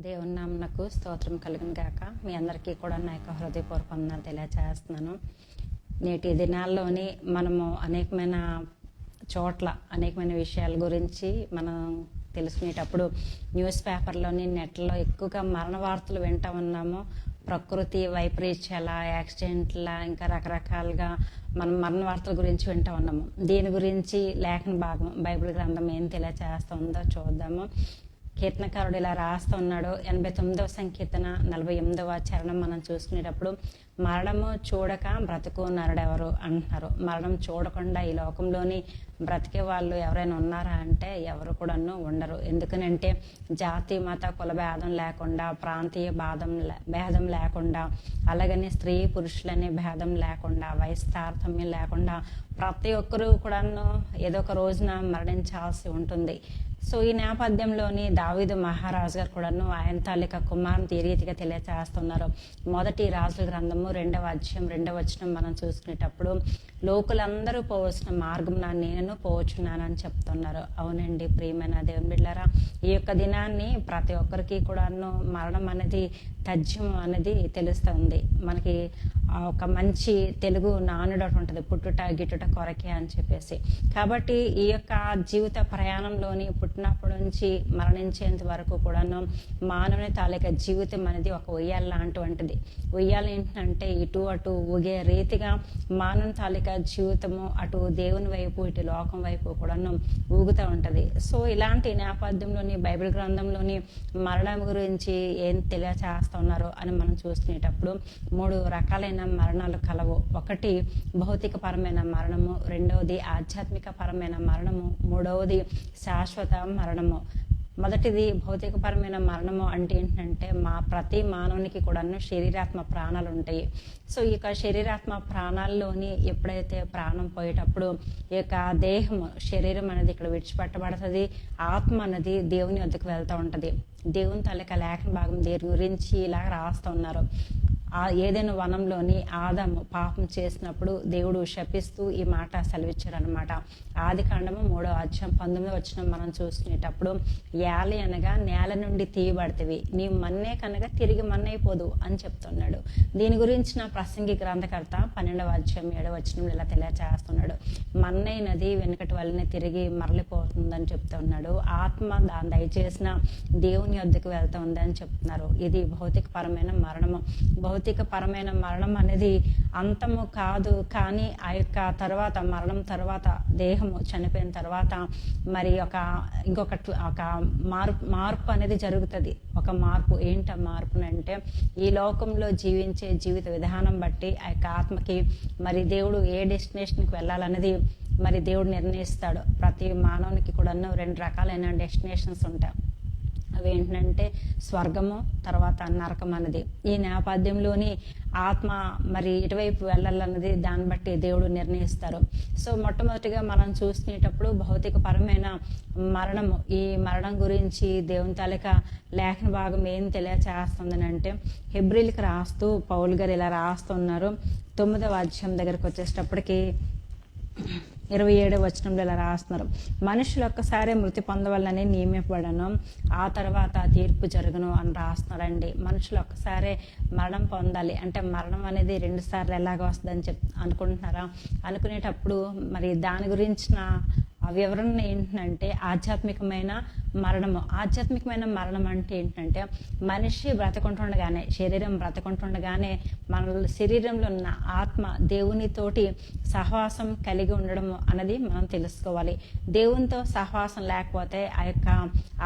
దేవుని నామమునకు స్తోత్రం కలుగును గాక. మీ అందరికీ కూడా నా యొక్క హృదయపూర్వక వందనాలు తెలియజేస్తున్నాను. నేటి దినాల్లోని మనము అనేకమైన చోట్ల అనేకమైన విషయాల గురించి మనం తెలుసుకునేటప్పుడు న్యూస్ పేపర్లోని నెట్లో ఎక్కువగా మరణ వార్తలు వింటూ ఉన్నాము. ప్రకృతి వైపరీత్యాల, యాక్సిడెంట్ల, ఇంకా రకరకాలుగా మనం మరణ వార్తల గురించి వింటూ ఉన్నాము. దీని గురించి లేఖన భాగం బైబిల్ గ్రంథం ఏం తెలియజేస్తుందో చూద్దాము. కీర్తనకారుడు ఇలా రాస్తూ ఉన్నాడు. 89వ సంకీర్తన 48వ చరణం మనం చూసుకునేటప్పుడు, మరణము చూడక బ్రతుకు నరుడెవరు అంటున్నారు. మరణం చూడకుండా ఈ లోకంలోని బ్రతికే వాళ్ళు ఎవరైనా ఉన్నారా అంటే ఎవరు కూడాను ఉండరు. ఎందుకనంటే జాతి మత కుల భేదం లేకుండా, ప్రాంతీయ భేదం లేకుండా, అలాగని స్త్రీ పురుషులనే భేదం లేకుండా, వయసు తారతమ్యం లేకుండా ప్రతి ఒక్కరూ కూడాను ఏదో ఒక రోజున మరణించాల్సి ఉంటుంది. సో ఈ నేపథ్యంలోని దావీదు మహారాజు గారు కూడాను ఆయన తాలూకా కుమారుని ఈ రీతిగా తెలియచేస్తున్నారు. మొదటి రాజుల గ్రంథము 2వ అధ్యాయం 2వ వచనం మనం చూసుకునేటప్పుడు, లోకులందరూ పోవలసిన మార్గం నేను పోవచ్చున్నానని చెప్తున్నారు. అవునండి ప్రియమైన దేవుని బిడ్డలారా, ఈ యొక్క దినాన్ని ప్రతి ఒక్కరికి కూడాను మరణం అనేది తథ్యం అనేది తెలుస్తుంది. మనకి ఒక మంచి తెలుగు నానుడు ఉంటుంది, పుట్టుట గిట్టుట కొరకే అని చెప్పేసి. కాబట్టి ఈ యొక్క జీవిత ప్రయాణంలోని పుట్టినప్పటి నుంచి మరణించేంత వరకు కూడాను మానవుని తాలూకా జీవితం అనేది ఒక ఉయ్యాల లాంటివంటిది. ఉయ్యాల ఏంటంటే ఇటు అటు ఊగే రీతిగా మానవుని తాలూకా జీవితము అటు దేవుని వైపు ఇటు లోకం వైపు కూడాను ఊగుతూ ఉంటుంది. సో ఇలాంటి నేపథ్యంలోని బైబిల్ గ్రంథంలోని మరణం గురించి ఏం తెలియచేస్తున్నారు అని మనం చూసుకునేటప్పుడు 3 రకాలైన మరణాలు కలవు. ఒకటి భౌతిక పరమైన మరణము, రెండవది ఆధ్యాత్మిక పరమైన మరణము, మూడవది శాశ్వత మరణము. మొదటిది భౌతిక పరమైన మరణము అంటే ఏంటంటే ప్రతి మానవునికి కూడాను శరీరాత్మ ప్రాణాలు ఉంటాయి. సో ఈ యొక్క శరీరాత్మ ప్రాణాల్లోని ఎప్పుడైతే ప్రాణం పోయేటప్పుడు ఈ యొక్క దేహము శరీరం అనేది ఇక్కడ విడిచిపెట్టబడుతుంది, ఆత్మ అనేది దేవుని వద్దకు వెళ్తూ ఉంటుంది. దేవుని తాలూకా లేఖన భాగం దీని గురించి ఇలా రాస్తూ ఉన్నారు. ఏదైనా వనంలోని ఆదాము పాపం చేసినప్పుడు దేవుడు శపిస్తూ ఈ మాట సెలవిచ్చాడు అనమాట. ఆదికాండము 3వ అధ్యాయం 19వ వచనం మనం చూసుకునేటప్పుడు, యాలి అనగా నేల నుండి తీయబడితివి, నీ మన్నే కనుక తిరిగి మన్నైపోదు అని చెప్తున్నాడు. దీని గురించి నా ప్రసంగి గ్రంథకర్త 12వ అధ్యాయం 7వ వచనం ఇలా తెలియచేస్తున్నాడు. మన్నైనది వెనుకటి వల్లనే తిరిగి మరలిపోతుందని చెప్తున్నాడు. ఆత్మ దాని దయచేసిన దేవుని వద్దకు వెళ్తుంది అని చెప్తున్నారు. ఇది భౌతిక పరమైన మరణము. భౌతిక పరమైన మరణం అనేది అంతము కాదు, కానీ ఆ యొక్క తర్వాత మరణం తర్వాత దేహము చనిపోయిన తర్వాత మరి ఒక మార్పు అనేది జరుగుతుంది. ఒక మార్పు ఏంటి ఆ మార్పునంటే, ఈ లోకంలో జీవించే జీవిత విధానం బట్టి ఆ యొక్క ఆత్మకి మరి దేవుడు ఏ డెస్టినేషన్కి వెళ్ళాలనేది మరి దేవుడు నిర్ణయిస్తాడు. ప్రతి మానవునికి కూడా 2 రకాలైన డెస్టినేషన్స్ ఉంటాయి. అవి ఏంటంటే స్వర్గము, తర్వాత నరకం అన్నది. ఈ నేపథ్యంలోని ఆత్మ మరి ఇటువైపు వెళ్ళాలన్నది దాన్ని బట్టి దేవుడు నిర్ణయిస్తారు. సో మొట్టమొదటిగా మనం చూసుకునేటప్పుడు భౌతిక పరమైన మరణము. ఈ మరణం గురించి దేవుని తాలూకా లేఖన భాగం ఏం తెలియచేస్తుంది అంటే, హెబ్రీలకు రాస్తూ పౌలు గారు ఇలా రాస్తున్నారు. 9వ అధ్యాయం దగ్గరకు వచ్చేటప్పటికి 27వ వచనంలో ఇలా రాస్తున్నారు. మనుషులు ఒక్కసారి మృతి పొందవాలని నియమింపబడను, ఆ తర్వాత తీర్పు జరుగును అని రాస్తున్నారండి. మనుషులు ఒక్కసారే మరణం పొందాలి అంటే మరణం అనేది 2 సార్లు ఎలాగ వస్తుందని అనుకుంటున్నారా? అనుకునేటప్పుడు మరి దాని గురించిన వివరణ ఏంటంటే ఆధ్యాత్మికమైన మరణము. ఆధ్యాత్మికమైన మరణం అంటే ఏంటంటే, మనిషి బ్రతకుంటుండగానే, శరీరం బ్రతకుంటుండగానే మన శరీరంలో ఉన్న ఆత్మ దేవునితోటి సహవాసం కలిగి ఉండడము అన్నది మనం తెలుసుకోవాలి. దేవునితో సహవాసం లేకపోతే ఆ యొక్క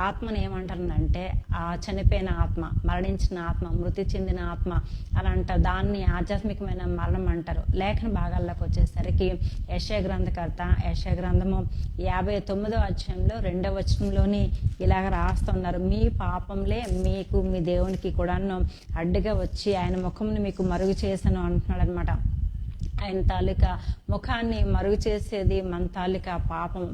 ఆత్మను ఏమంటారంటే ఆ చనిపోయిన ఆత్మ, మరణించిన ఆత్మ, మృతి చెందిన ఆత్మ అని అంటారు. దాన్ని ఆధ్యాత్మికమైన మరణం అంటారు. లేఖన భాగాల్లోకి వచ్చేసరికి యెషయా గ్రంథకర్త యెషయా గ్రంథము 59వ అధ్యాయంలో 2వ వచనంలోని ఇలాగ రాస్తున్నారు. మీ పాపంలే మీకు మీ దేవునికి కూడాను అడ్డుగా వచ్చి ఆయన ముఖంని మీకు మరుగు చేశాను అంటున్నాడు అనమాట. ఆయన తాలూకా ముఖాన్ని మరుగు చేసేది మన తాలూకా పాపం.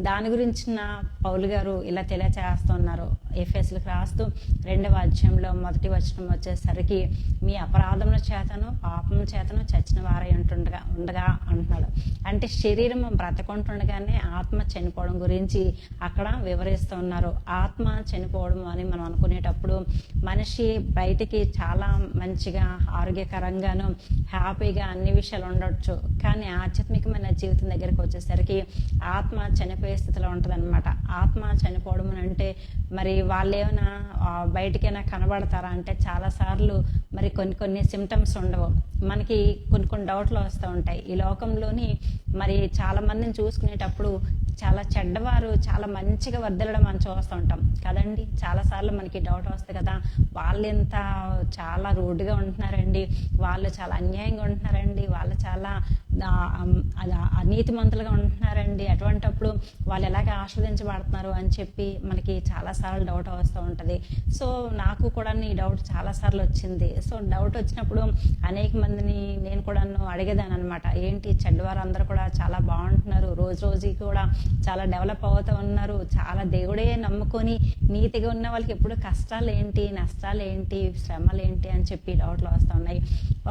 దాని గురించిన పౌలు గారు ఇలా తెలియచేస్తున్నారు. ఎఫెసీయులకు రాస్తూ 2వ అధ్యాయంలో 1వ వచనం వచ్చేసరికి, మీ అపరాధముల చేతను పాపముల చేతను చచ్చిన వారై ఉండగా అంటున్నాడు. అంటే శరీరం బ్రతకుంటుండగానే ఆత్మ చనిపోవడం గురించి అక్కడ వివరిస్తూ ఉన్నారు. ఆత్మ చనిపోవడం అని మనం అనుకునేటప్పుడు మనిషి బయటికి చాలా మంచిగా ఆరోగ్యకరంగాను హ్యాపీగా అన్ని విషయాలు ఉండొచ్చు, కానీ ఆధ్యాత్మికమైన జీవితం దగ్గరికి వచ్చేసరికి ఆత్మ చనిపోయే స్థితిలో ఉంటుంది అనమాట. ఆత్మ చనిపోవడం అంటే మరి వాళ్ళు ఏమైనా బయటికైనా కనబడతారా అంటే చాలాసార్లు మరి కొన్ని సిమ్టమ్స్ ఉండవు. మనకి కొన్ని డౌట్లు వస్తూ ఉంటాయి. ఈ లోకంలోని మరి చాలా మందిని చూసుకునేటప్పుడు చాలా చెడ్డవారు చాలా మంచిగా వర్దలడం మనం చూస్తూ ఉంటాం కదండి. చాలాసార్లు మనకి డౌట్ వస్తుంది కదా, వాళ్ళు ఎంత చాలా రూడ్గా ఉంటున్నారండి, వాళ్ళు చాలా అన్యాయంగా ఉంటున్నారండి, వాళ్ళు చాలా అనీతిమంతులుగా ఉంటున్నారండి, అటువంటప్పుడు వాళ్ళు ఎలాగ ఆస్వాదించబడుతున్నారు అని చెప్పి మనకి చాలాసార్లు డౌట్ వస్తూ ఉంటుంది. సో నాకు కూడా ఈ డౌట్ చాలాసార్లు వచ్చింది. సో డౌట్ వచ్చినప్పుడు అనేక మందిని నేను కూడా అడిగేదాన్ని అనమాట. ఏంటి చెడ్డవారు అందరూ కూడా చాలా బాగుంటున్నారు, రోజుకి కూడా చాలా డెవలప్ అవుతూ ఉన్నారు, చాలా దేవుడే నమ్ముకొని నీతిగా ఉన్న వాళ్ళకి ఎప్పుడు కష్టాలు ఏంటి, నష్టాలు ఏంటి, శ్రమలు ఏంటి అని చెప్పి డౌట్లు వస్తూ ఉన్నాయి.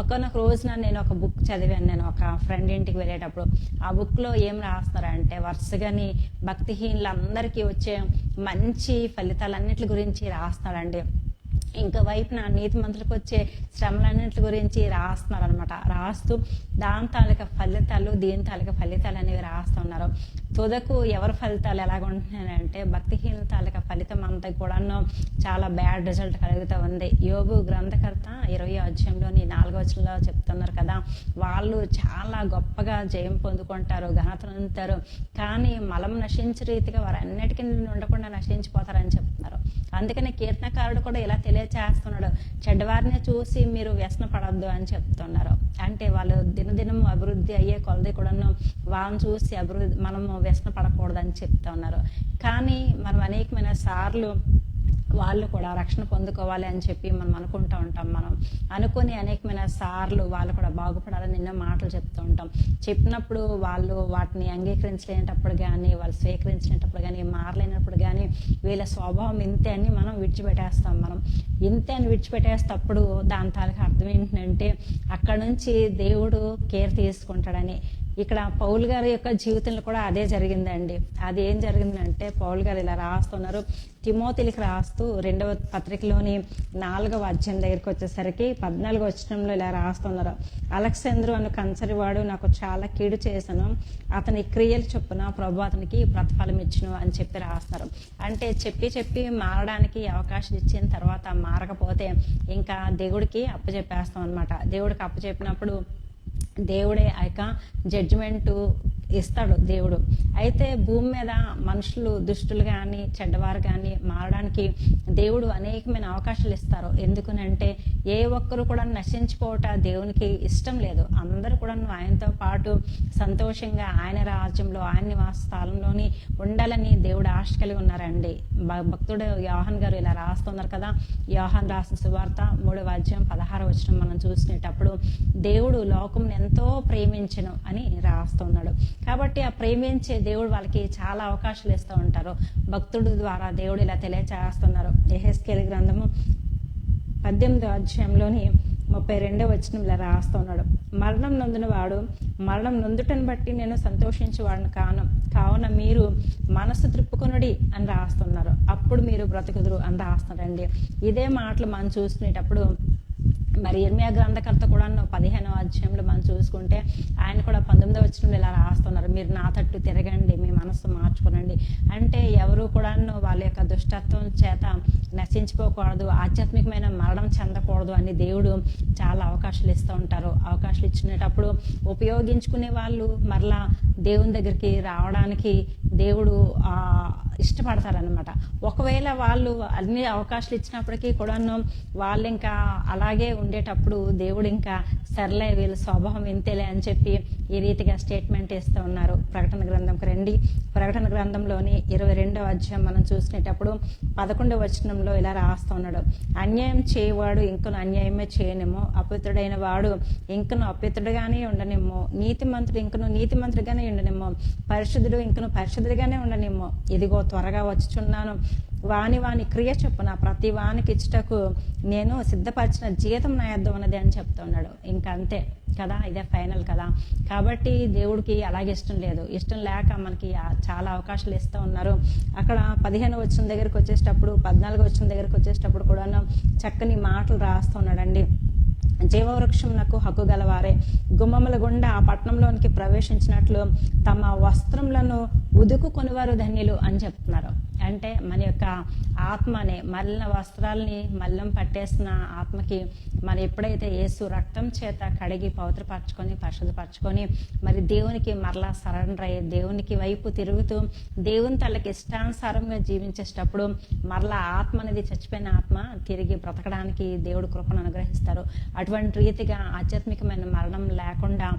ఒకనొక రోజున నేను ఒక బుక్ చదివాను. నేను ఒక ఫ్రెండ్ ఇంటికి వెళ్ళేటప్పుడు ఆ బుక్లో ఏం రాస్తున్నారంటే వరుసగాని భక్తిహీనులందరికీ వచ్చే మంచి ఫలితాలన్నిటి గురించి రాస్తున్నాడండి. ఇంకో వైపున నీతి మంత్రులకు వచ్చే శ్రమలన్నింటి గురించి రాస్తున్నారు అనమాట. రాస్తూ దాని తాలూకా ఫలితాలు దీని తాలూకా ఫలితాలు అనేవి రాస్తున్నారు. తుదకు ఎవరి ఫలితాలు ఎలాగ ఉంటున్నాయంటే భక్తిహీన తాలూకా ఫలితం అంతా కూడాను చాలా బ్యాడ్ రిజల్ట్ కలుగుతూ ఉంది. యోబు గ్రంథకర్త 20వ అధ్యాయంలోని 4వ వచనంలో చెప్తున్నారు కదా, వాళ్ళు చాలా గొప్పగా జయం పొందుకుంటారు, ఘనతను పొందుతారు, కానీ మలం నశించే రీతిగా వారు అన్నిటికీ ఉండకుండా నశించిపోతారని చెప్తున్నారు. అందుకని కీర్తనకారుడు కూడా ఇలా తెలియచేస్తున్నాడు, చెడ్డవారిని చూసి మీరు వ్యసన పడద్దు అని చెప్తున్నారు. అంటే వాళ్ళు దినదినం అభివృద్ధి అయ్యే కొలది కూడాను వాళ్ళని చూసి మనము వ్యసన పడకూడదని చెప్తా ఉన్నారు. కానీ మనం అనేకమైన సార్లు వాళ్ళు కూడా రక్షణ పొందుకోవాలి అని చెప్పి మనం అనుకుంటూ ఉంటాం. మనం అనుకుని అనేకమైన సార్లు వాళ్ళు కూడా బాగుపడాలని ఎన్నో మాటలు చెప్తూ ఉంటాం. చెప్పినప్పుడు వాళ్ళు వాటిని అంగీకరించలేనప్పుడు కానీ, వాళ్ళు స్వీకరించినప్పుడు కానీ, మారలేనప్పుడు కానీ వీళ్ళ స్వభావం ఇంతే అని మనం విడిచిపెట్టేస్తాం. మనం ఇంతే అని విడిచిపెట్టేటప్పుడు దాని తాలూకు అర్థం ఏంటంటే అక్కడ నుంచి దేవుడు కేర్ తీసుకుంటాడని. ఇక్కడ పౌలు గారి యొక్క జీవితంలో కూడా అదే జరిగిందండి. అది ఏం జరిగిందంటే పౌలు గారు ఇలా రాస్తున్నారు. తిమోతికి రాస్తూ 2వ పత్రికలోని 4వ అధ్యాయం దగ్గరికి వచ్చేసరికి 14వ వచనంలో ఇలా రాస్తున్నారు, అలెగ్జాంద్రు అను కంచరివాడు నాకు చాలా కీడు చేశాను, అతని క్రియలు చొప్పున ప్రభు అతనికి ప్రతిఫలం ఇచ్చును అని చెప్పి రాస్తున్నారు. అంటే చెప్పి మారడానికి అవకాశం ఇచ్చిన తర్వాత మారకపోతే ఇంకా దేవుడికి అప్పచెప్పేస్తాం అనమాట. దేవుడికి అప్పచెప్పినప్పుడు దేవుడే ఆ యొక్క జడ్జిమెంటు ఇస్తాడు దేవుడు. అయితే భూమి మీద మనుషులు దుష్టులు కానీ చెడ్డవారు కానీ మారడానికి దేవుడు అనేకమైన అవకాశాలు ఇస్తారు. ఎందుకనంటే ఏ ఒక్కరు కూడా నశించుకోవట దేవునికి ఇష్టం లేదు. అందరూ కూడా ఆయనతో పాటు సంతోషంగా ఆయన రాజ్యంలో ఆయన నివాస స్థలంలోని ఉండాలని దేవుడు ఆశ కలిగి ఉన్నారండి. భక్తుడు యోహాన్ గారు ఇలా రాస్తున్నారు కదా, యోహాన్ రాసిన సువార్త 3వ అధ్యాయం 16వ వచనం మనం చూసినప్పుడు దేవుడు లోకం ఎంతో ప్రేమించను అని రాస్తున్నాడు. కాబట్టి ఆ ప్రేమించే దేవుడు వాళ్ళకి చాలా అవకాశాలు ఇస్తూ ఉంటారు. భక్తుడి ద్వారా దేవుడు ఇలా తెలియచేస్తున్నారు. యెహెజ్కేలు గ్రంథము 18వ అధ్యాయంలోని 32వ వచనం ఇలా రాస్తున్నాడు, మరణం నొందిన వాడు మరణం నొందుటను బట్టి నేను సంతోషించేవాడిని కావున మీరు మనసు త్రిప్పుకొనుడి అని రాస్తున్నారు, అప్పుడు మీరు బ్రతుకుదురు అని రాస్తున్నారండి. ఇదే మాటలు మనం చూసుకునేటప్పుడు మరి ఇర్మియా గ్రంథకర్త కూడా 15వ అధ్యాయంలో మనం చూసుకుంటే ఆయన కూడా 19వ వచనంలో ఇలా రాస్తున్నారు, మీరు నా తట్టు తిరగండి, మీ మనస్సు మార్చుకోనండి. అంటే ఎవరు కూడా వాళ్ళ యొక్క దుష్టత్వం చేత నశించిపోకూడదు, ఆధ్యాత్మికమైన మరణం చెందకూడదు అని దేవుడు చాలా అవకాశాలు ఇస్తూ ఉంటారు. అవకాశాలు ఇచ్చినప్పుడు ఉపయోగించుకునే వాళ్ళు మరలా దేవుని దగ్గరికి రావడానికి దేవుడు ఇష్టపడతారనమాట. ఒకవేళ వాళ్ళు అన్ని అవకాశాలు ఇచ్చినప్పటికీ కూడాను వాళ్ళు ఇంకా అలాగే ఉండేటప్పుడు దేవుడు ఇంకా సర్లే వీళ్ళ స్వభావం ఇంతేలే అని చెప్పి ఈ రీతిగా స్టేట్మెంట్ ఇస్తూ ఉన్నారు. ప్రకటన గ్రంథంకి రండి. ప్రకటన గ్రంథంలోని 22వ అధ్యాయం మనం చూసినప్పుడు 11వ వచనంలో ఇలా రాస్తూ ఉన్నాడు, అన్యాయం చేయవాడు ఇంకను అన్యాయమే చేయనేమో, అపవిత్రుడైన వాడు ఇంకను అపవిత్రుడుగానే ఉండనేమో, నీతిమంతుడు ఇంకను నీతిమంతుడిగానే ఉండనేమో, పరిశుద్ధుడు ఇంకను పరిశుద్ధుడిగానే ఉండనేమో. ఇదిగో త్వరగా వచ్చుచున్నాను, వాని క్రియ చొప్పున ప్రతి వానికి ఇచ్చుటకు నేను సిద్ధపరిచిన జీతం నా యొద్ద ఉన్నది అని చెప్తా ఉన్నాడు. ఇంకా అంతే కదా, ఇదే ఫైనల్ కదా. కాబట్టి దేవుడికి అలాగే ఇష్టం లేదు. ఇష్టం లేక మనకి చాలా అవకాశాలు ఇస్తూ ఉన్నారు. అక్కడ 15వ వచనం దగ్గరికి వచ్చేటప్పుడు, 14వ వచనం దగ్గరికి వచ్చేటప్పుడు కూడా చక్కని మాటలు రాస్తున్నాడండి. జీవవృక్షమునకు హక్కు గలవారే గుమ్మముల గుండా ఆ పట్టణంలోనికి ప్రవేశించినట్లు తమ వస్త్రములను ఉదుకుకొనివారు ధన్యులు అని చెప్తున్నారు. అంటే మన యొక్క ఆత్మని మలిన వస్త్రాలని మల్లం పట్టేసిన ఆత్మకి మరి ఎప్పుడైతే యేసు రక్తం చేత కడిగి పవిత్రపరచుకొని పరిశుద్ధపరచుకొని మరి దేవునికి మరలా సరెండర్ అయ్యి దేవునికి వైపు తిరుగుతూ దేవుని తనకి ఇష్టానుసారంగా జీవించేటప్పుడు మరలా ఆత్మ అనేది, చచ్చిపోయిన ఆత్మ తిరిగి బ్రతకడానికి దేవుడు కృపను అనుగ్రహిస్తారు. అటువంటి రీతిగా ఆధ్యాత్మికమైన మరణం లేకుండా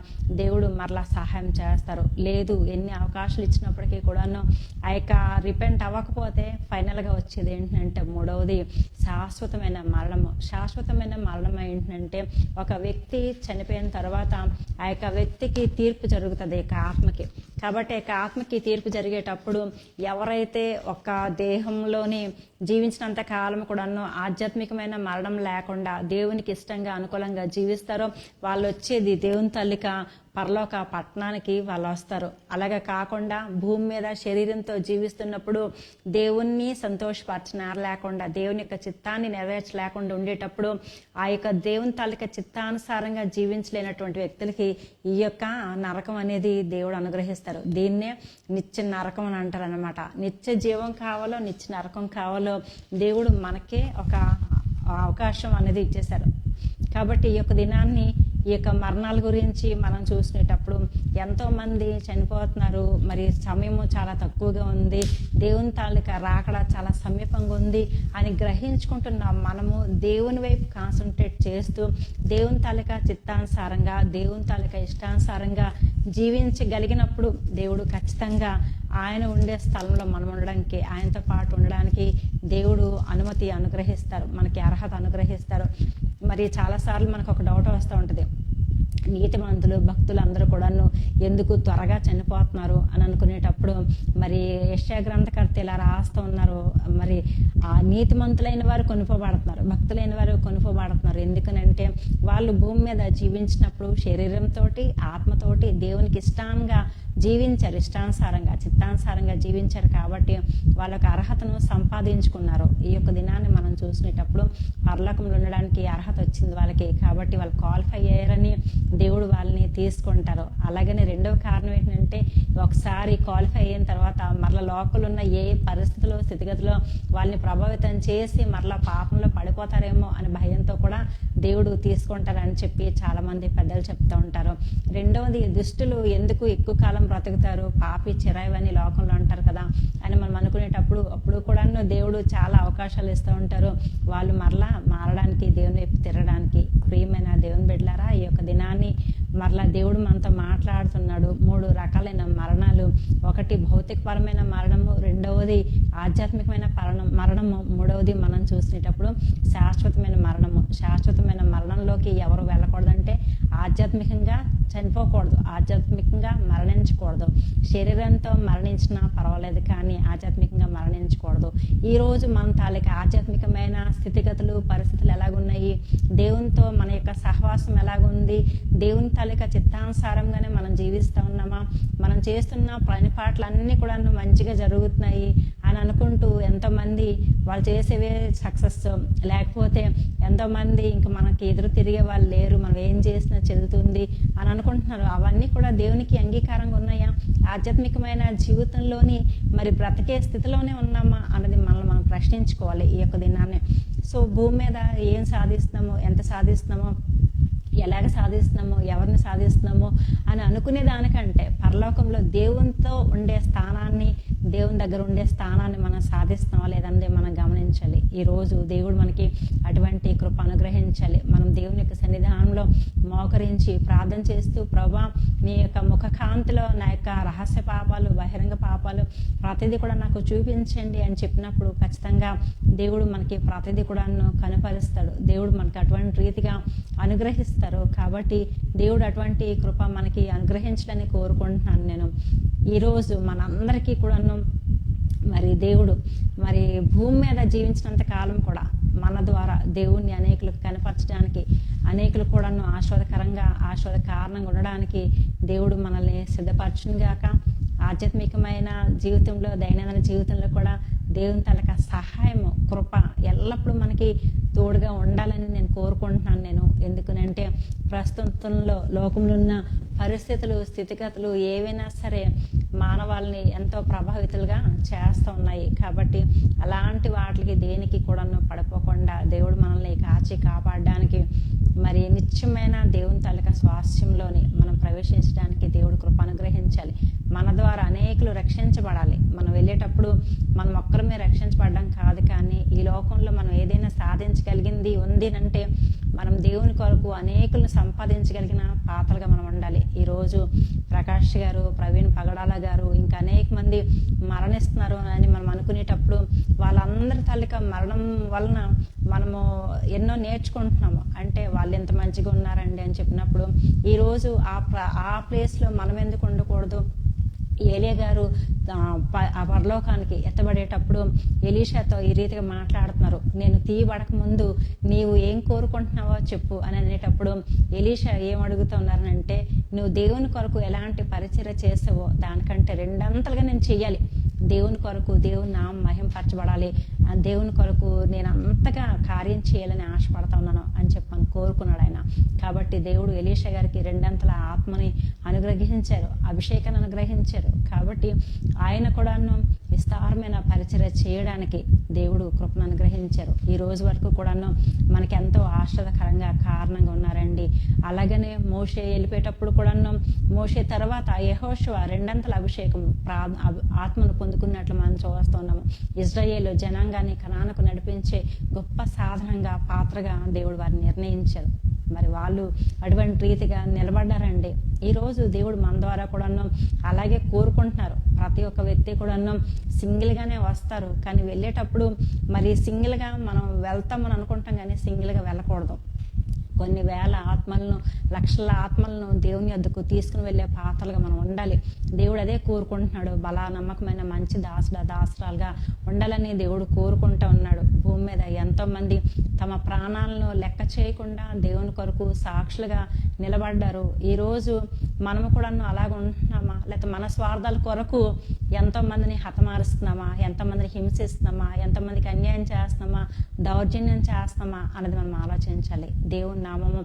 దేవుడు మరలా సహాయం చేస్తారు. లేదు ఎన్ని అవకాశాలు ఇచ్చినప్పటికీ కూడాను ఆ యొక్క రిపెంట్ అవ్వకపోతే ఫైనల్గా వచ్చేది ఏంటంటే మూడవది శాశ్వతమైన మరణము. శాశ్వతమైన మరణం ఏంటంటే ఒక వ్యక్తి చనిపోయిన తర్వాత ఆ యొక్క వ్యక్తికి తీర్పు జరుగుతుంది ఇక ఆత్మకి. కాబట్టి ఇక ఆత్మకి తీర్పు జరిగేటప్పుడు ఎవరైతే ఒక దేహంలోని జీవించినంత కాలం కూడాను ఆధ్యాత్మికమైన మరణం లేకుండా దేవునికి ఇష్టంగా అనుకూలంగా జీవిస్తారో వాళ్ళు వచ్చేది దేవుని తల్లిక పరలోక పట్టణానికి వాళ్ళు వస్తారు. అలాగే కాకుండా భూమి మీద శరీరంతో జీవిస్తున్నప్పుడు దేవుణ్ణి సంతోషపరచనారు లేకుండా దేవుని యొక్క చిత్తాన్ని నెరవేర్చలేకుండా ఉండేటప్పుడు ఆ యొక్క దేవుని తాలూకా చిత్తానుసారంగా జీవించలేనటువంటి వ్యక్తులకి ఈ యొక్క నరకం అనేది దేవుడు అనుగ్రహిస్తారు. దీన్నే నిత్య నరకం అని అంటారు అనమాట. నిత్య జీవం కావాలో నిత్య నరకం కావాలో దేవుడు మనకే ఒక అవకాశం అనేది ఇచ్చేశారు. కాబట్టి ఈ యొక్క దినాన్ని, ఈ యొక్క మరణాల గురించి మనం చూసినప్పుడు ఎంతోమంది చనిపోతున్నారు. మరి సమయము చాలా తక్కువగా ఉంది, దేవుని తాలూకా రాకడ చాలా సమీపంగా ఉంది అని గ్రహించుకుంటున్నాం. మనము దేవుని వైపు కాన్సన్ట్రేట్ చేస్తూ దేవుని తాలూకా చిత్తానుసారంగా దేవుని తాలూకా ఇష్టానుసారంగా జీవించగలిగినప్పుడు దేవుడు ఖచ్చితంగా ఆయన ఉండే స్థలంలో మనం ఉండడానికి, ఆయనతో పాటు ఉండడానికి దేవుడు అనుమతి అనుగ్రహిస్తారు, మనకి అర్హత అనుగ్రహిస్తారు. మరి చాలాసార్లు మనకు ఒక డౌట్ వస్తూ ఉంటుంది, నీతిమంతులు భక్తులు అందరూ కూడాను ఎందుకు త్వరగా చనిపోతున్నారు అని అనుకునేటప్పుడు మరి యెషయా గ్రంథకర్త ఇలా రాస్తూ ఉన్నారు. మరి ఆ నీతిమంతులైన వారు కొనుకోబడుతున్నారు, భక్తులైన వారు కొనుకోబడుతున్నారు. ఎందుకనంటే వాళ్ళు భూమి మీద జీవించినప్పుడు శరీరంతో ఆత్మతోటి దేవునికి ఇష్టంగా జీవించారు, ఇష్టానుసారంగా చిత్తానుసారంగా జీవించారు. కాబట్టి వాళ్ళకి అర్హతను సంపాదించుకున్నారు. ఈ యొక్క దినాన్ని మనం చూసినప్పుడు పరలోకంలో ఉండడానికి అర్హత వచ్చింది వాళ్ళకి. కాబట్టి వాళ్ళు క్వాలిఫై అయ్యారని దేవుడు వాళ్ళని తీసుకుంటారు. అలాగనే రెండవ కారణం ఏంటంటే ఒకసారి క్వాలిఫై అయిన తర్వాత మరలా లోకల్ ఉన్న ఏ పరిస్థితుల్లో స్థితిగతిలో వాళ్ళని ప్రభావితం చేసి మరలా పాపంలో పడిపోతారేమో అని భయంతో కూడా దేవుడు తీసుకుంటారని చెప్పి చాలా మంది పెద్దలు చెప్తూ ఉంటారు. రెండవది, దుష్టులు ఎందుకు ఎక్కువ కాలం బ్రతుకుతారు, పాపి చిరాయివని లోకంలో అంటారు కదా అని మనం అనుకునేటప్పుడు అప్పుడు కూడా దేవుడు చాలా అవకాశాలు ఇస్తూ ఉంటారు వాళ్ళు మరలా మారడానికి, దేవుని వైపు తిరగడానికి. ప్రియమైన దేవుని బిడ్డలారా, ఈ యొక్క దినాన్ని మరలా దేవుడు మనతో మాట్లాడుతున్నాడు. 3 రకాలైన మరణాలు. ఒకటి భౌతికపరమైన మరణము, రెండవది ఆధ్యాత్మికమైన మరణము, మూడవది మనం చూసినప్పుడు శాశ్వతమైన మరణము. శాశ్వతమైన మరణంలోకి ఎవరు వెళ్ళకూడదంటే ఆధ్యాత్మికంగా చనిపోకూడదు, ఆధ్యాత్మికంగా మరణించకూడదు. శరీరంతో మరణించినా పర్వాలేదు కానీ ఆధ్యాత్మికంగా మరణించకూడదు. ఈరోజు మన తాలూకా ఆధ్యాత్మికమైన స్థితిగతులు పరిస్థితులు ఎలాగున్నాయి, దేవునితో మన యొక్క సహవాసం ఎలాగుంది, దేవుని తాలూకా చిత్తానుసారంగానే మనం జీవిస్తూ ఉన్నామా, మనం చేస్తున్న పని పాటలన్నీ కూడా మంచిగా జరుగుతున్నాయి అని అనుకుంటూ ఎంతోమంది వాళ్ళు చేసేవే సక్సెస్, లేకపోతే ఎంతోమంది ఇంకా మనకి ఎదురు తిరిగే వాళ్ళు లేరు, మనం ఏం చేసినా చెల్లుతుంది అని అనుకుంటున్నారు. అవన్నీ కూడా దేవునికి అంగీకారంగా ఉన్నాయా, ఆధ్యాత్మికమైన జీవితంలోని మరి బ్రతికే స్థితిలోనే ఉన్నామా అన్నది మనం ప్రశ్నించుకోవాలి ఈ యొక్క దినాన్ని. సో భూమి మీద ఏం సాధిస్తున్నామో, ఎంత సాధిస్తున్నామో, ఎలాగ సాధిస్తున్నామో, ఎవరిని సాధిస్తున్నామో అని అనుకునే దానికంటే పరలోకంలో దేవునితో ఉండే స్థానాన్ని, దేవుని దగ్గర ఉండే స్థానాన్ని మనం సాధిస్తున్నావా లేదంటే మనం గమనించాలి. ఈరోజు దేవుడు మనకి అటువంటి కృప అనుగ్రహించాలి. మనం దేవుని యొక్క సన్నిధానంలో మోకరించి ప్రార్థన చేస్తూ, ప్రభా నీ యొక్క ముఖకాంతిలో నా యొక్క రహస్య పాపాలు, బహిరంగ పాపాలు ప్రతిదీ కూడా నాకు చూపించండి అని చెప్పినప్పుడు ఖచ్చితంగా దేవుడు మనకి ప్రతిదీ కూడా కనుపరుస్తాడు. దేవుడు మనకి అటువంటి రీతిగా అనుగ్రహిస్తారు. కాబట్టి దేవుడు అటువంటి కృప మనకి అనుగ్రహించాలని కోరుకుంటున్నాను నేను. ఈరోజు మనందరికీ కూడాను మరి దేవుడు మరి భూమి మీద జీవించినంత కాలం కూడా మన ద్వారా దేవుణ్ణి అనేకులకు కనపరచడానికి, అనేకులు కూడాను ఆశీర్వాద కారణంగా ఉండడానికి దేవుడు మనల్ని సిద్ధపరచునుగాక. ఆధ్యాత్మికమైన జీవితంలో, దైనందిన జీవితంలో కూడా దేవుని తలక సహాయము, కృప ఎల్లప్పుడూ మనకి తోడుగా ఉండాలని నేను కోరుకుంటున్నాను. ఎందుకనంటే ప్రస్తుతంలో లోకంలో ఉన్న పరిస్థితులు, స్థితిగతులు ఏవైనా సరే మానవాళ్ళని ఎంతో ప్రభావితులుగా చేస్తూ ఉన్నాయి. కాబట్టి అలాంటి వాటికి దేనికి కూడా పడిపోకుండా దేవుడు మనల్ని కాచి కాపాడడానికి, మరి నిత్యమైన దేవుని తాలూక స్వాస్థ్యంలోని మనం ప్రవేశించడానికి దేవుడు కృప అనుగ్రహించాలి. మన ద్వారా అనేకులు రక్షించబడాలి. మనం వెళ్ళేటప్పుడు మనం ఒక్కరమే రక్షించబడడం కాదు, కానీ ఈ లోకంలో మనం ఏదైనా సాధించగలిగింది ఉంది అంటే మనం దేవుని కొరకు అనేకులను సంపాదించగలిగిన పాత్రలుగా మనం ఉండాలి. ఈరోజు ప్రకాష్ గారు, ప్రవీణ్ పగడాల గారు, ఇంకా అనేక మంది మరణిస్తున్నారు అని మనం అనుకునేటప్పుడు వాళ్ళందరి తాలూకా మరణం వలన మనము ఎన్నో నేర్చుకుంటున్నాము. అంటే వాళ్ళు ఎంత మంచిగా ఉన్నారండి అని చెప్పినప్పుడు ఈరోజు ఆ ప్లేస్లో మనం ఎందుకు ఉండకూడదు? ఏలియా గారు ఆ పరలోకానికి ఎత్తబడేటప్పుడు ఎలీషాతో ఈ రీతిగా మాట్లాడుతున్నారు, నేను తీయబడక ముందు నీవు ఏం కోరుకుంటున్నావో చెప్పు అని అనేటప్పుడు ఎలీషా ఏం అడుగుతున్నారనంటే, నువ్వు దేవుని కొరకు ఎలాంటి పరిచర్య చేసావో దానికంటే రెండంతలుగా నేను చెయ్యాలి. దేవుని కొరకు, దేవుని నామం మహింపరచబడాలి, ఆ దేవుని కొరకు నేను అంతగా కార్యం చేయాలని ఆశపడతా ఉన్నాను అని చెప్పని కోరుకున్నాడు ఆయన. కాబట్టి దేవుడు ఎలీషా గారికి రెండంతల ఆత్మని అనుగ్రహించారు, అభిషేకాన్ని అనుగ్రహించారు. కాబట్టి ఆయన కూడాను విస్తారమైన పరిచర్య చేయడానికి దేవుడు కృపను అనుగ్రహించారు. ఈ రోజు వరకు కూడాను మనకి ఎంతో ఆశ్చర్యకరంగా కారణంగా ఉన్నారండి. అలాగనే మోషే వెళ్ళిపోయేటప్పుడు కూడాను, మోషే తర్వాత యెహోషువ రెండంతల అభిషేకం ఆత్మను పొందుకున్నట్లు మనం చూస్తున్నాము. ఇజ్రాయేలు జనాంగాన్ని కనానుకు నడిపించే గొప్ప సాధనంగా, పాత్రగా దేవుడు వారిని నిర్ణయించారు. మరి వాళ్ళు అటువంటి రీతిగా నిలబడ్డారండి. ఈరోజు దేవుడు మన ద్వారా కూడాను అలాగే కోరుకుంటున్నారు. ప్రతి ఒక్క వ్యక్తి కూడాను సింగిల్గానే వస్తారు, కానీ వెళ్ళేటప్పుడు మరి సింగిల్గా మనం వెళ్తామని అనుకుంటాం, కానీ సింగిల్గా వెళ్ళకూడదు. కొన్ని వేల ఆత్మలను, లక్షల ఆత్మలను దేవుని వద్దకు తీసుకుని వెళ్ళే పాత్రలుగా మనం ఉండాలి. దేవుడు అదే కోరుకుంటున్నాడు. బలా నమ్మకమైన మంచి దాసురాలుగా ఉండాలని దేవుడు కోరుకుంటూ ఉన్నాడు. భూమి మీద ఎంతో మంది తమ ప్రాణాలను లెక్క చేయకుండా దేవుని కొరకు సాక్షులుగా నిలబడ్డారు. ఈరోజు మనము కూడా అలాగ ఉంటున్నామా? లేకపోతే మన స్వార్థాల కొరకు ఎంతో మందిని హతమారుస్తున్నామా? ఎంతమందిని హింసిస్తున్నామా? ఎంతమందికి అన్యాయం చేస్తున్నామా? దౌర్జన్యం చేస్తున్నామా అన్నది మనం ఆలోచించాలి. దేవుని నామము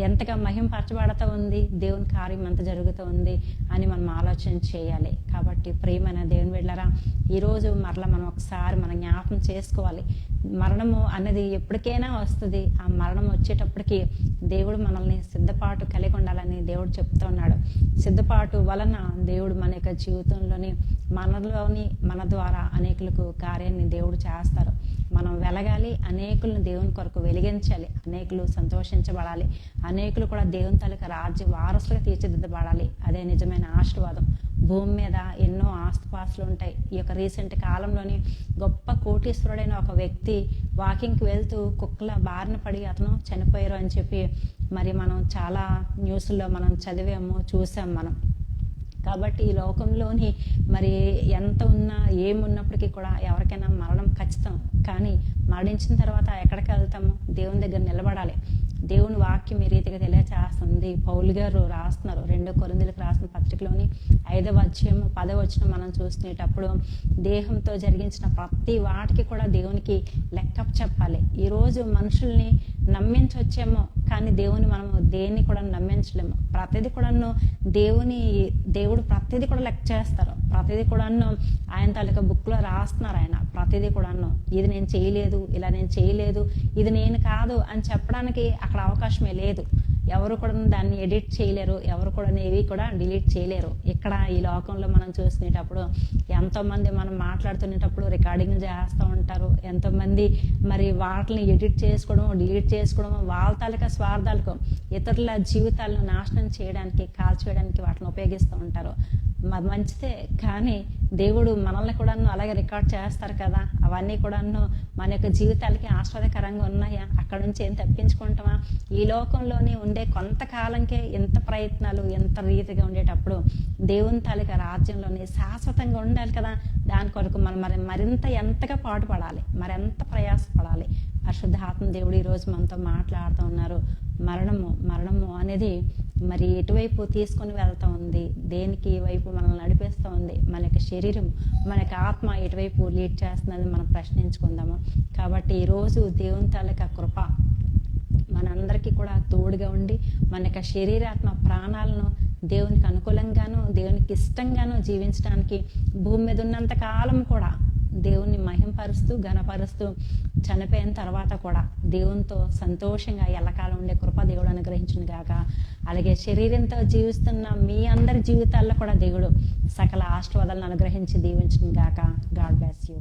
ఎంతగా మహింపరచబడుతూ ఉంది, దేవుని కార్యం ఎంత జరుగుతూ ఉంది అని మనం ఆలోచన చేయాలి. కాబట్టి ప్రియమైన దేవుని బిడ్డలారా, ఈరోజు మరలా మనం ఒకసారి మనం జ్ఞాపకం చేసుకోవాలి. మరణము అనేది ఎప్పటికైనా వస్తుంది. ఆ మరణం వచ్చేటప్పటికి దేవుడు మనల్ని సిద్ధపాటు కలిగి ఉండాలని దేవుడు చెప్తూ ఉన్నాడు. సిద్ధపాటు వలన దేవుడు మన యొక్క జీవితంలోని మన ద్వారా అనేకులకు కార్యాన్ని దేవుడు చేస్తారు. మనం వెలగాలి, అనేకులను దేవుని కొరకు వెలిగించాలి, అనేకులు సంతోషించబడాలి, అనేకులు కూడా దేవుని తాలూకా రాజ్య వారసులుగా తీర్చిదిద్దబడాలి. అదే నిజమైన ఆశీర్వాదం. భూమి మీద ఎన్నో ఆస్తుపాస్తులు ఉంటాయి. ఈ యొక్క రీసెంట్ కాలంలోని గొప్ప కోటీశ్వరుడైన ఒక వ్యక్తి వాకింగ్కి వెళ్తూ కుక్కల బారిన పడి అతను చనిపోయారు అని చెప్పి మరి మనం చాలా న్యూస్లో మనం చదివాము, చూసాం మనం. కాబట్టి ఈ లోకంలోని మరి ఎంత ఉన్నా ఏమున్నప్పటికీ కూడా ఎవరికైనా మరణం ఖచ్చితం. కానీ మరణించిన తర్వాత ఎక్కడికి వెళ్తాము? దేవుని దగ్గర నిలబడాలి. దేవుని వాక్యం ఈ రీతిగా తెలియచేస్తుంది. పౌలు గారు రాస్తున్నారు 2 కొరింథీయులకు రాసిన పత్రికలోని 5వ అధ్యాయము 10వ వచనం మనం చూసుకునేటప్పుడు, దేహంతో జరిగించిన ప్రతి వాటికి కూడా దేవునికి లెక్క చెప్పాలి. ఈరోజు మనుషుల్ని నమ్మించవచ్చేమో, కానీ దేవుని మనము దేన్ని కూడా నమ్మించలేము. ప్రతిదీ కూడాను దేవుడు ప్రతిదీ కూడా లెక్క చేస్తారు. ప్రతిదీ కూడాను ఆయన తాలూకా బుక్లో రాస్తున్నారు. ఆయన ప్రతిదీ కూడాను ఇది నేను చేయలేదు, ఇలా నేను చేయలేదు, ఇది నేను కాదు అని చెప్పడానికి అక్కడ అవకాశమే లేదు. ఎవరు కూడా దాన్ని ఎడిట్ చేయలేరు, ఎవరు కూడా ఏవి కూడా డిలీట్ చేయలేరు. ఇక్కడ ఈ లోకంలో మనం చూసుకునేటప్పుడు ఎంతోమంది మనం మాట్లాడుతునేటప్పుడు రికార్డింగ్ చేస్తూ ఉంటారు. ఎంతోమంది మరి వాటిని ఎడిట్ చేసుకోవడం, డిలీట్ చేసుకోవడం, వాళ్ళ తాలూకా స్వార్థాలకు ఇతరుల జీవితాలను నాశనం చేయడానికి, కాల్చివేయడానికి వాటిని ఉపయోగిస్తూ ఉంటారు. మంచిదే, కానీ దేవుడు మనల్ని కూడాను అలాగే రికార్డ్ చేస్తారు కదా, అవన్నీ కూడాను మన యొక్క జీవితాలకి ఆస్వాదకరంగా ఉన్నాయా? అక్కడ నుంచి ఏం తప్పించుకుంటామా? ఈ లోకంలోనే ఉండే కొంతకాలంకే ఎంత ప్రయత్నాలు, ఎంత రీతిగా ఉండేటప్పుడు దేవుని తాలూకా రాజ్యంలోని శాశ్వతంగా ఉండాలి కదా. దాని కొరకు మనం మరింత ఎంతగా పాటుపడాలి, మరెంత ప్రయాసపడాలి. పరిశుద్ధాత్మ దేవుడు ఈరోజు మనతో మాట్లాడుతూ ఉన్నారు. మరణము అనేది మరి ఎటువైపు తీసుకొని వెళ్తూ ఉంది, దేనికి వైపు మనల్ని నడిపిస్తూ ఉంది, మన యొక్క శరీరం, మన యొక్క ఆత్మ ఎటువైపు లీడ్ చేస్తుందని మనం ప్రశ్నించుకుందాము. కాబట్టి ఈరోజు దేవుని తాలూకా కృప మనందరికీ కూడా తోడుగా ఉండి మన యొక్క శరీరాత్మ ప్రాణాలను దేవునికి అనుకూలంగాను, దేవునికి ఇష్టంగాను జీవించడానికి భూమి మీద ఉన్నంత కాలం కూడా దేవుణ్ణి మహింపరుస్తూ, ఘనపరుస్తూ చనిపోయిన తర్వాత కూడా దేవునితో సంతోషంగా ఎల్లకాలం ఉండే కృప దేవుడు అనుగ్రహించును గాక. అలాగే శరీరంతో జీవిస్తున్న మీ అందరి జీవితాల్లో కూడా దేవుడు సకల ఆశీర్వాదాలను అనుగ్రహించి దీవించును గాక. God bless you.